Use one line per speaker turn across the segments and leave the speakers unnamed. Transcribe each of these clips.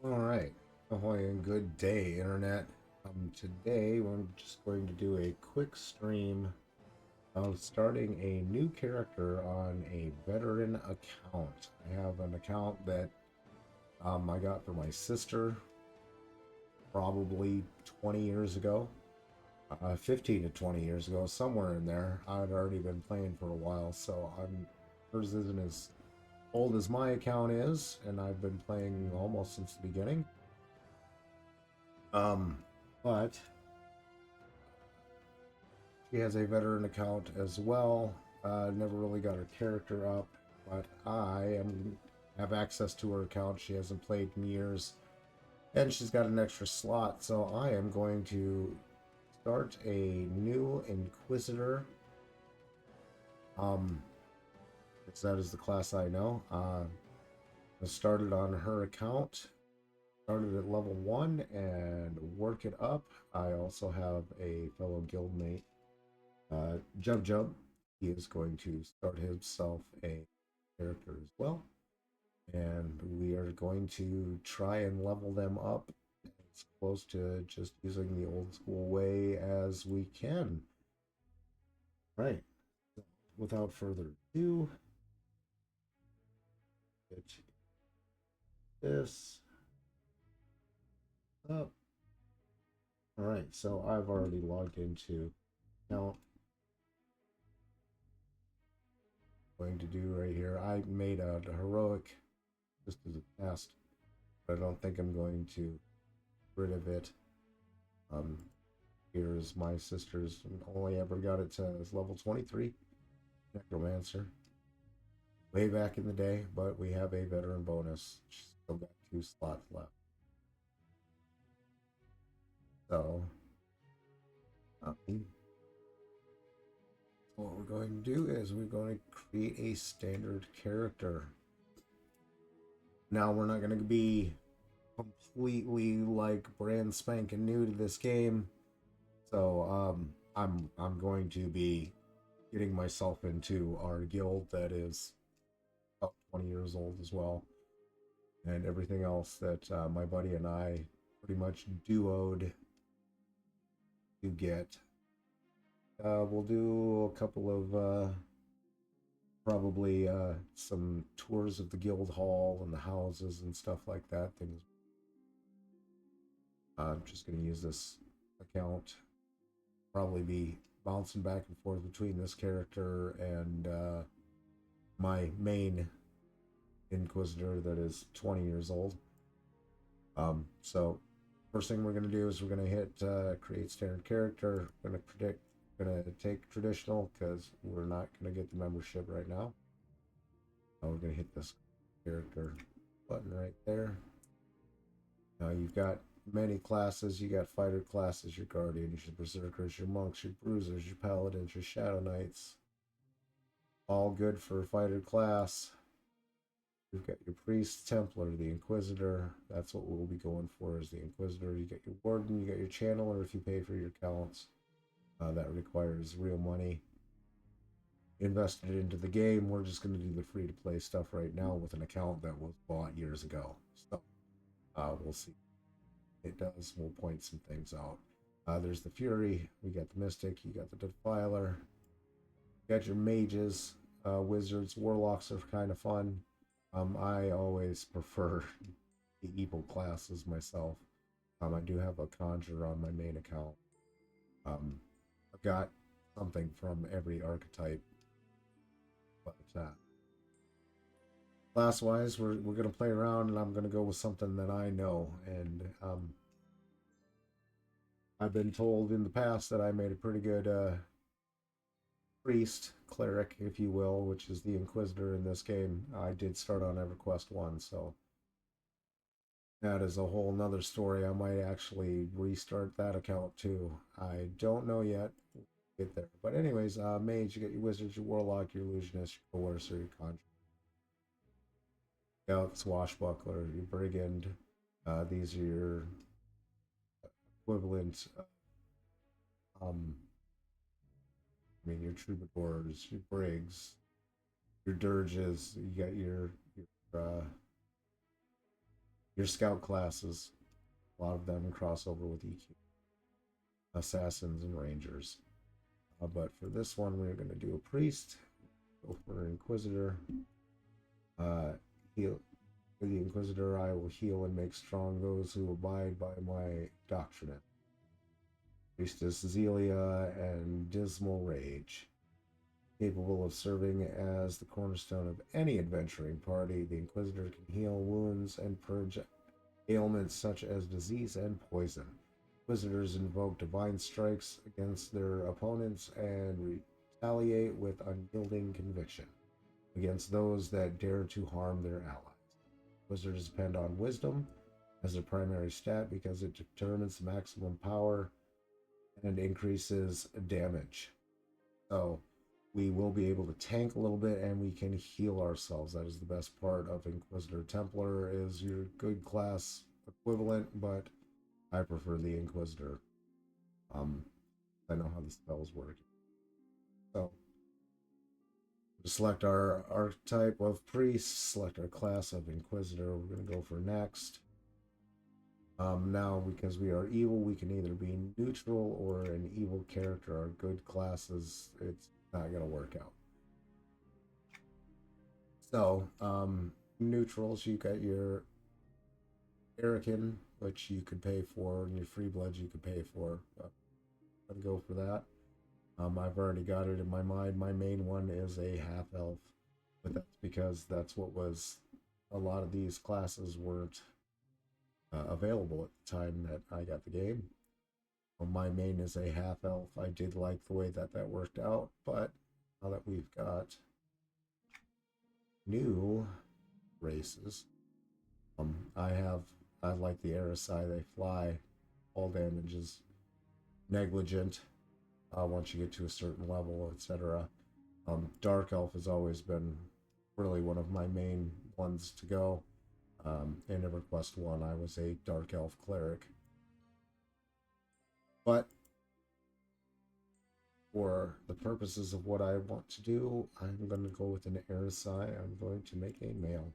All right. Ahoy and good day, Internet. Today, we're just going to do a quick stream of starting a new character on a veteran account. I have an account that I got for my sister probably 20 years ago, 15 to 20 years ago, somewhere in there. I'd already been playing for a while, so hers isn't as old as my account is, and I've been playing almost since the beginning. Um, but She has a veteran account as well. Never really got her character up, but have access to her account. She hasn't played in years, and she's got an extra slot. So I am going to start a new Inquisitor. Um, because that is the class I know. I started on her account. Started at level 1 and work it up. I also have a fellow guildmate, Jump Jump. He is going to start himself a character as well, and we are going to try and level them up as close to just using the old school way as we can. Right. So without further ado, get this up. All right, so I've already logged into account. Going to do right here. I made a heroic just as a test, but I don't think I'm going to get rid of it. Um, Here's my sister's. Only ever got it to level 23 necromancer way back in the day, but we have a veteran bonus. Still got 2 slots left. So, what we're going to do is we're going to create a standard character. Now, we're not going to be completely like brand spanking new to this game. So, I'm going to be getting myself into our guild that is about 20 years old as well, and everything else that my buddy and I pretty much duoed to get. We'll do a couple of probably some tours of the guild hall and the houses and stuff like that. Things. I'm just going to use this account. Probably be bouncing back and forth between this character and my main Inquisitor that is 20 years old. So first thing we're going to do is we're going to hit create standard character. We're going to take traditional because we're not going to get the membership right now. Now we're going to hit this character button right there. Now you've got many classes. You got fighter classes, your guardians, your berserkers, your monks, your bruisers, your paladins, your shadow knights. All good for fighter class. You've got your priest, templar, the inquisitor. That's what we'll be going for is the inquisitor. You get your warden, you got your channeler if you pay for your accounts. That requires real money invested into the game. We're just going to do the free to play stuff right now with an account that was bought years ago. So we'll see. It does. We'll point some things out. There's the Fury. We got the Mystic. You got the Defiler. You got your mages, wizards, warlocks are kind of fun. I always prefer the evil classes myself. I do have a conjure on my main account. I've got something from every archetype, but class wise, we're gonna play around, and I'm gonna go with something that I know. And I've been told in the past that I made a pretty good priest cleric, if you will, which is the Inquisitor in this game. I did start on EverQuest 1, so that is a whole nother story. I might actually restart that account too. I don't know yet. We'll get there. But anyways, mage, you got your wizards, your warlock, your illusionist, your coercer, your conjurer. Scout, swashbuckler, your brigand. These are your equivalent. I mean, your troubadours, your brigs, your dirges. You got your Your scout classes, a lot of them cross over with EQ, assassins and rangers. But for this one, we're going to do a priest, go for an inquisitor. Heal. For the inquisitor, I will heal and make strong those who abide by my doctrine. Priestess Zelia and Dismal Rage. Capable of serving as the cornerstone of any adventuring party, the Inquisitor can heal wounds and purge ailments such as disease and poison. Inquisitors invoke divine strikes against their opponents and retaliate with unyielding conviction against those that dare to harm their allies. Inquisitors depend on wisdom as their primary stat because it determines the maximum power and increases damage. So we will be able to tank a little bit and we can heal ourselves. That is the best part of Inquisitor. Templar is your good class equivalent, but I prefer the Inquisitor. I know how the spells work. So to select our archetype of priest, select our class of Inquisitor. We're going to go for next. Now, because we are evil, we can either be neutral or an evil character. Our good classes, it's not going to work out. So, neutrals, you got your Erican, which you could pay for, and your free bloods you could pay for. I'd go for that. I've already got it in my mind. My main one is a half elf, but that's because that's what was. A lot of these classes weren't available at the time that I got the game. My main is a half elf. I did like the way that that worked out, but now that we've got new races, I like the Erisai. They fly. All damage is negligent once you get to a certain level, etc. Dark elf has always been really one of my main ones to go. In EverQuest 1, I was a Dark Elf Cleric. But for the purposes of what I want to do, I'm going to go with an Erisai. I'm going to make a male.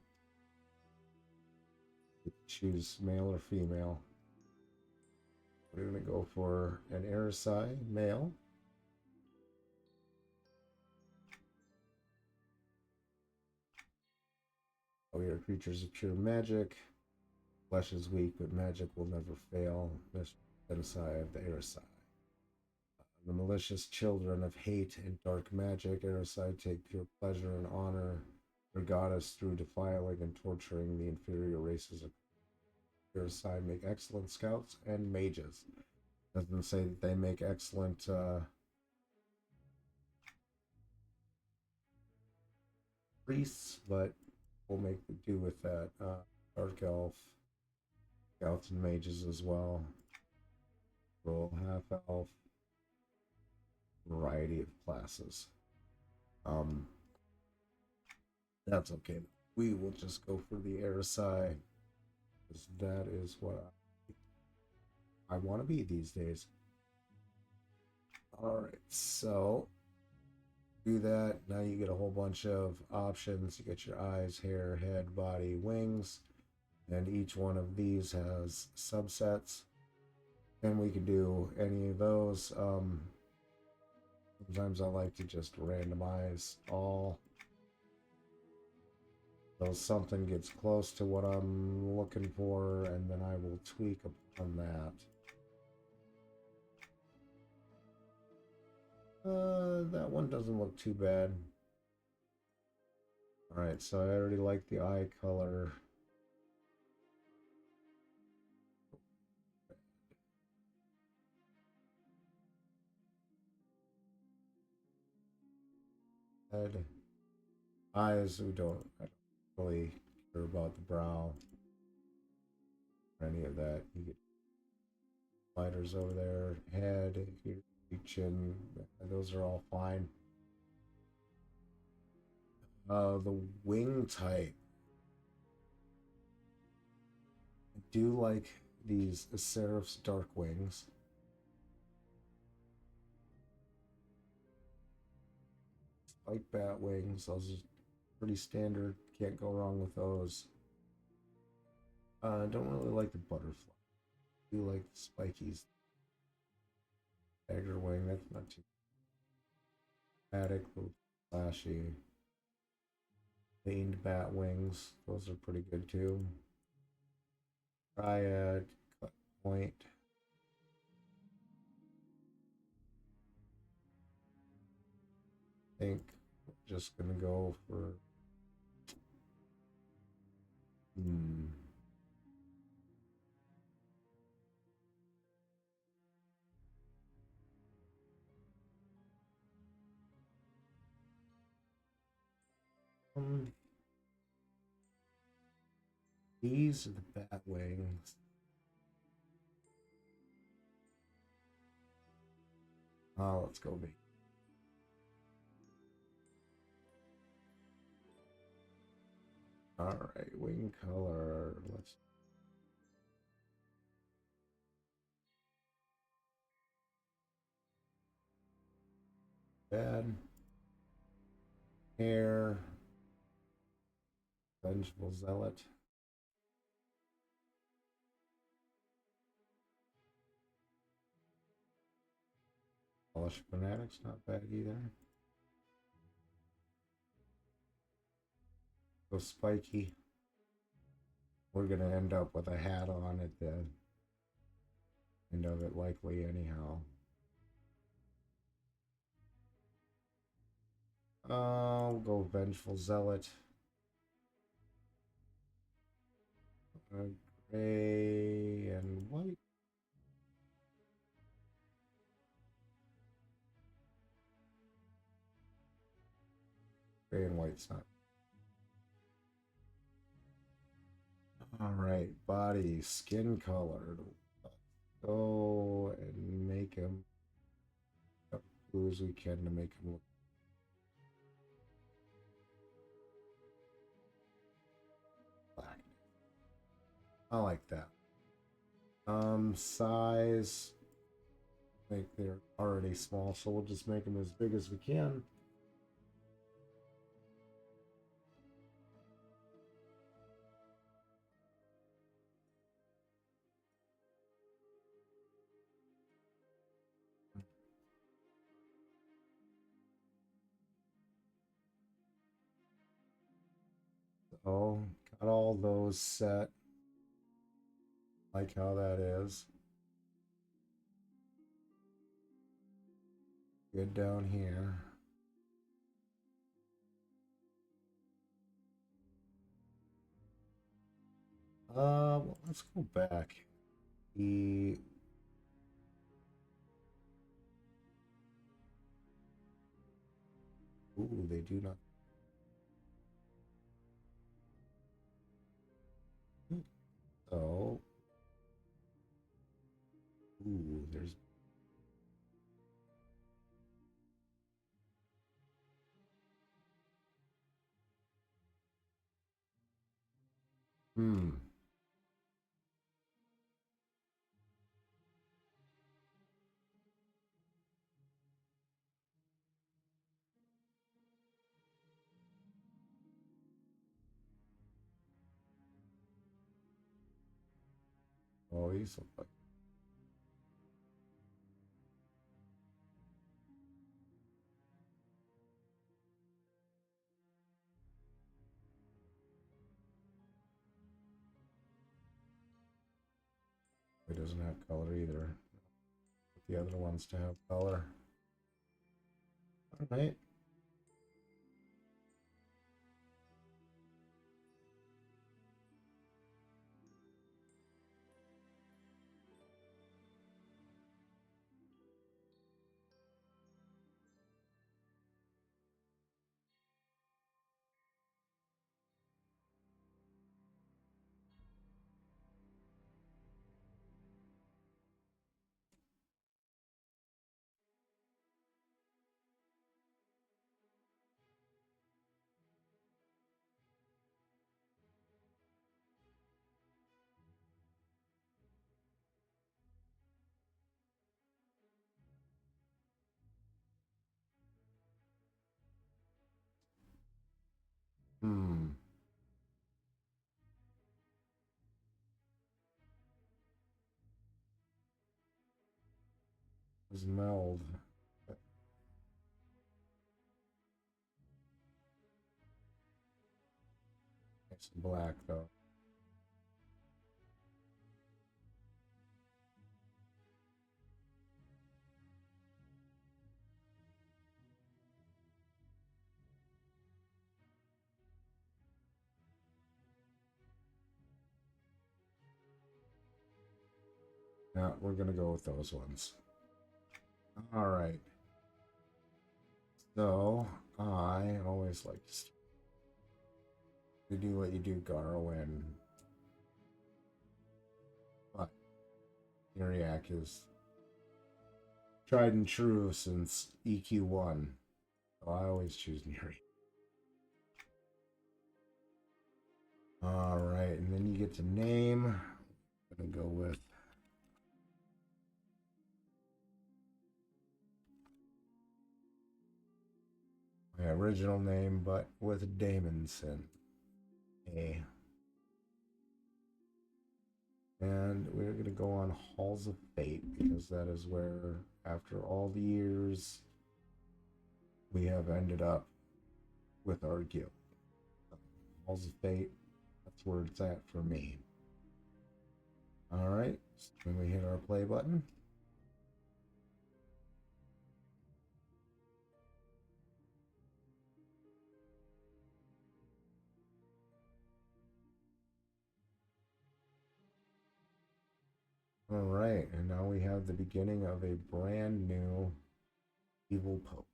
Choose male or female. We're going to go for an Erisai male. We are creatures of pure magic. Flesh is weak, but magic will never fail. This Erisai of the Erisai. The malicious children of hate and dark magic, Erisai take pure pleasure and honor their goddess through defiling and torturing the inferior races of Erisai. Make excellent scouts and mages. Doesn't say that they make excellent priests, but we'll make do with that. Dark elf, scouts and mages as well. Roll half elf, variety of classes. That's okay. We will just go for the Erisai, because that is what I want to be these days. Alright, so do that. Now you get a whole bunch of options. You get your eyes, hair, head, body, wings, and each one of these has subsets. And we can do any of those. Sometimes I like to just randomize all. So something gets close to what I'm looking for, and then I will tweak upon that. That one doesn't look too bad. Alright, so I already like the eye color. Head. Eyes, I don't really care about the brow or any of that. You get spiders over there, head, your chin, those are all fine. The wing type. I do like these Seraph's dark wings. Like bat wings, those are pretty standard. Can't go wrong with those. I don't really like the butterfly. I do like the spikies. Dagger wing, that's not too dramatic, little flashy. Veined bat wings, those are pretty good too. Triad, cut point. I think we're just gonna go for um, these are the bat wings. Let's go V. All right, wing color. Let's bad hair. Vengeful zealot. Polish fanatics, not bad either. So spiky. We're gonna end up with a hat on at the end of it, likely anyhow. We'll go vengeful zealot. Gray and white. Gray and white's not. All right, body, skin color. Go and make him as blue as we can to make him look black. I like that. Size. I think they're already small, so we'll just make them as big as we can. So, got all those set. Like how that is. Good down here. Well, let's go back. The ooh, they do not. So, ooh, there's. Hmm. Oh, he's so funny. He doesn't have color either. The other ones to have color. All right. Hmm. is meld. It's black though. Yeah, we're gonna go with those ones. All right. So I always like to do what you do, Garwin. But Uriak is tried and true since EQ1. So I always choose Neri. All right, and then you get to name. I'm gonna go with my original name, but with Damonson. A. And we're going to go on Halls of Fate because that is where, after all the years, we have ended up with our guild. Halls of Fate, that's where it's at for me. All right, so then we hit our play button. All right, and now we have the beginning of a brand new Evil Pope.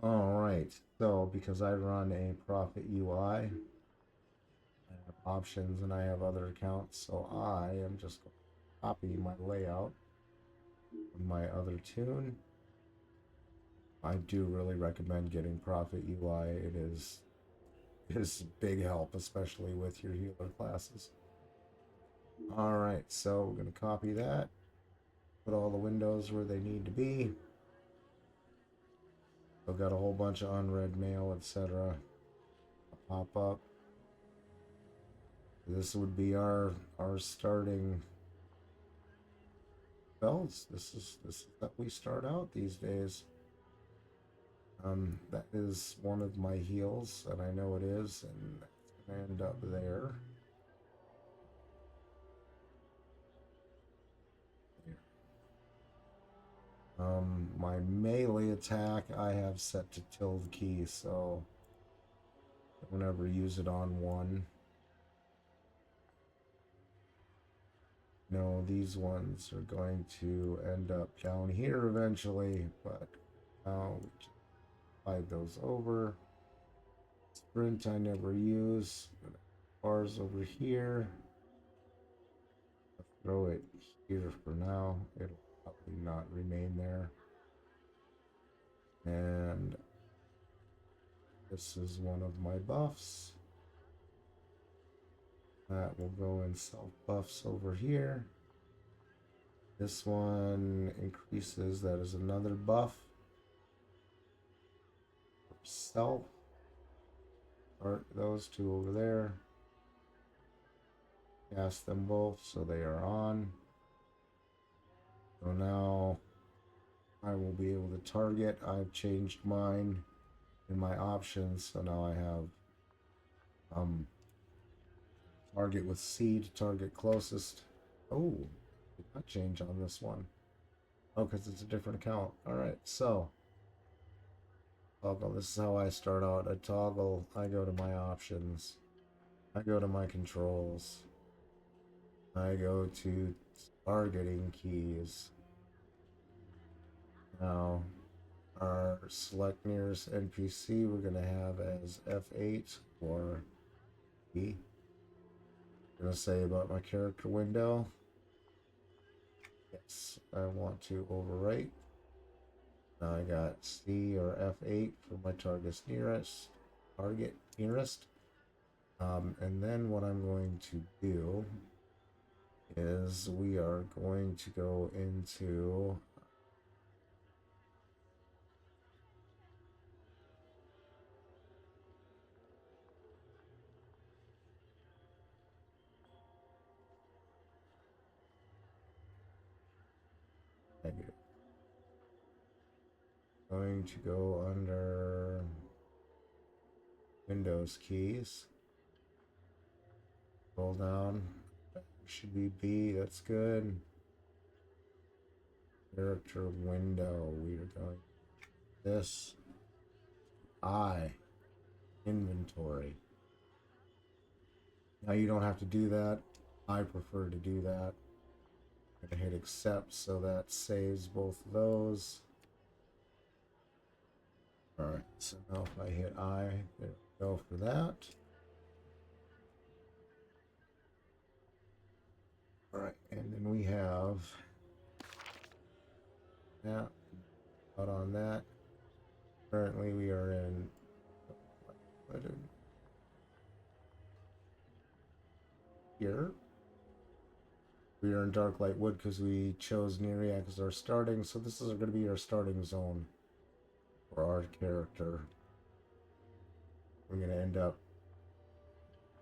All right, so because I run a Profit UI, I have options and I have other accounts, so I am just going to copy my layout from my other tune. I do really recommend getting Profit UI. It is big help, especially with your healer classes. All right, so we're going to copy that, put all the windows where they need to be. I've got a whole bunch of unread mail, etc. Pop up. This would be our starting spells. This is that we start out these days. That is one of my heals, and I know it is, and that's gonna end up there. My melee attack I have set to tilde key, so don't ever use it on one. No, these ones are going to end up down here eventually, but now we can slide those over. Sprint I never use. Bars over here. I'll throw it here for now. It'll probably not remain there. And this is one of my buffs. That will go in self buffs over here. This one increases, that is another buff. Self. Start those two over there. Cast them both so they are on. So now I will be able to target. I've changed mine in my options, so now I have target with C to target closest. Oh, did not change on this one. Oh, because it's a different account. All right, so toggle. This is how I start out. I toggle. I go to my options. I go to my controls. I go to targeting keys. Now, our select nearest NPC we're going to have as F8 or E. I'm going to say about my character window. Yes, I want to overwrite. Now I got C or F8 for my target nearest. And then what I'm going to do is we are going to go into going to go under Windows keys. Scroll down. Should be B. That's good. Character window. We are going this I inventory. Now you don't have to do that. I prefer to do that. I'm gonna hit accept so that saves both of those. Alright, so now if I hit I, there we go for that. Alright, and then we have that out on that. Currently we are in here. We are in Dark Light Wood because we chose Neriak as our starting, so this is going to be our starting zone for our character. We're going to end up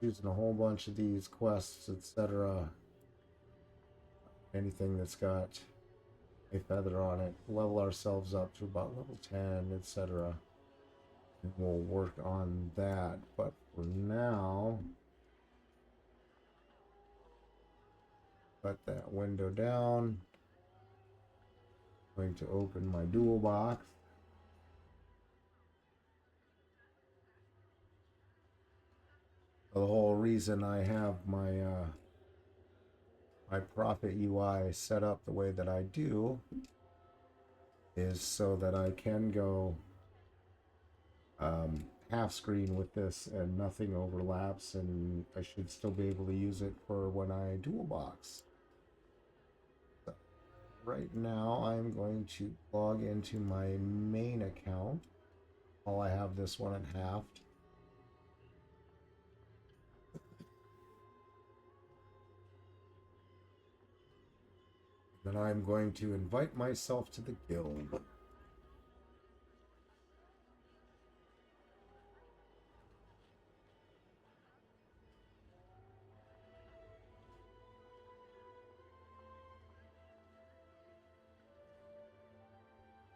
using a whole bunch of these quests, etc. Anything that's got a feather on it, level ourselves up to about level 10, etc. And we'll work on that, but for now, let that window down. I'm going to open my dual box. The whole reason I have my my Prophet UI set up the way that I do is so that I can go half screen with this and nothing overlaps, and I should still be able to use it for when I dual box. So right now I'm going to log into my main account while I have this one at halved. Then I'm going to invite myself to the guild.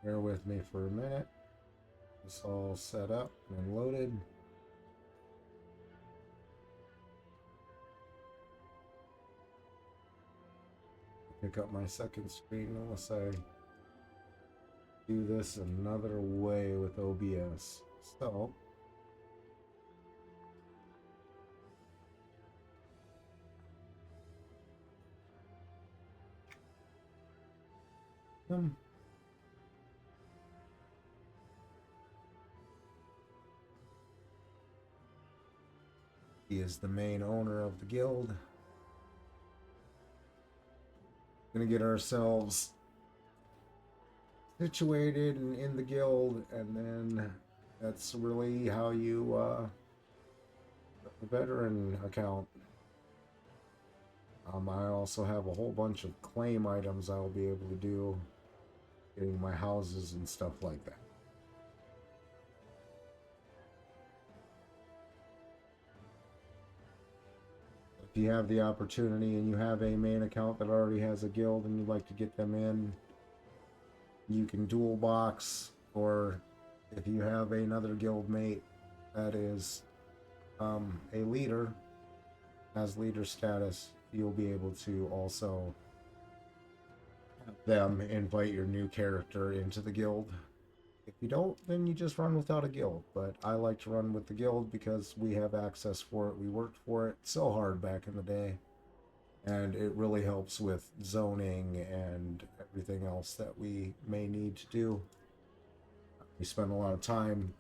Bear with me for a minute. It's all set up and loaded. Pick up my second screen unless I do this another way with OBS. So he is the main owner of the guild. Gonna get ourselves situated and in the guild, and then that's really how you a veteran account. I also have a whole bunch of claim items I'll be able to do, getting my houses and stuff like that. If you have the opportunity and you have a main account that already has a guild and you'd like to get them in, you can dual box, or if you have another guild mate that is a leader, has leader status, you'll be able to also have them invite your new character into the guild. If you don't, then you just run without a guild. But I like to run with the guild because we have access for it. We worked for it so hard back in the day. And it really helps with zoning and everything else that we may need to do. We spend a lot of time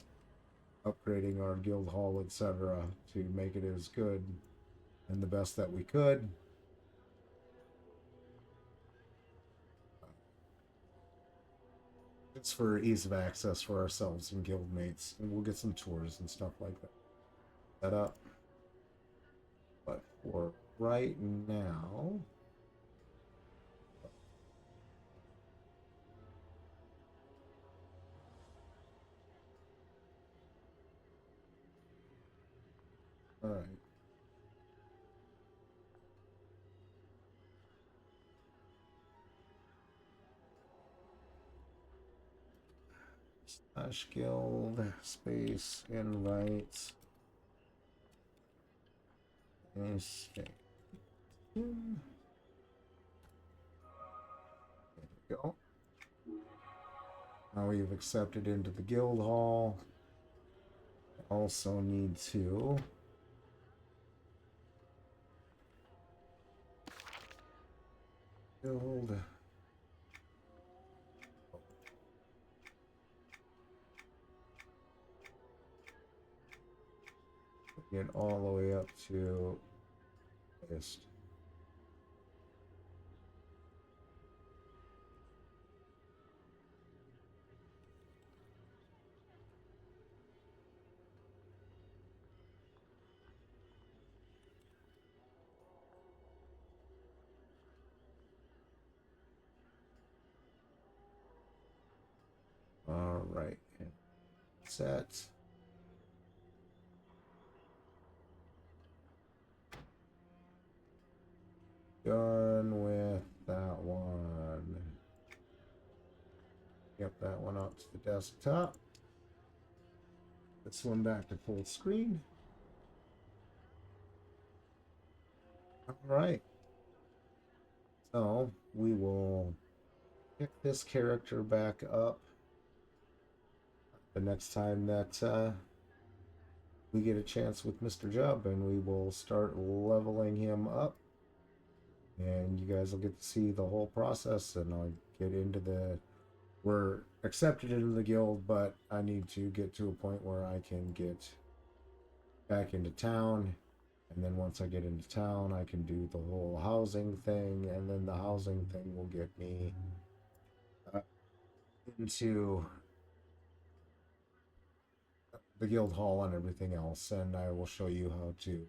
upgrading our guild hall, etc. to make it as good and the best that we could. It's for ease of access for ourselves and guild mates, and we'll get some tours and stuff like that set up. But for right now, all right. /guild space invite escape. There we go. Now we've accepted into the guild hall. Also need to build get all the way up to this. All right, set. Done with that one. Get that one out to the desktop. This one back to full screen. All right. So we will pick this character back up the next time that we get a chance with Mr. Jubb, and we will start leveling him up. And you guys will get to see the whole process, and I'll get into the... We're accepted into the guild, but I need to get to a point where I can get back into town. And then once I get into town, I can do the whole housing thing, and then the housing thing will get me into the guild hall and everything else, and I will show you how to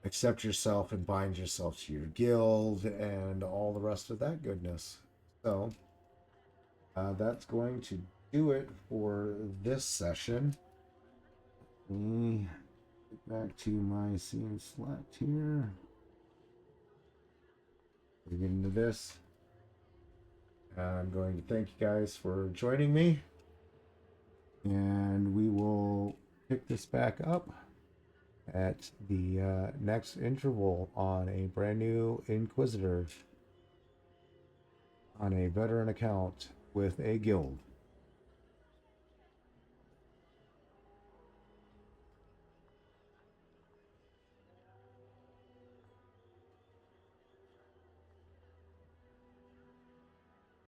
accept yourself and bind yourself to your guild and all the rest of that goodness. So that's going to do it for this session. Let me get back to my scene select here. We get into this. I'm going to thank you guys for joining me, and we will pick this back up at the next interval on a brand new Inquisitor on a veteran account with a guild.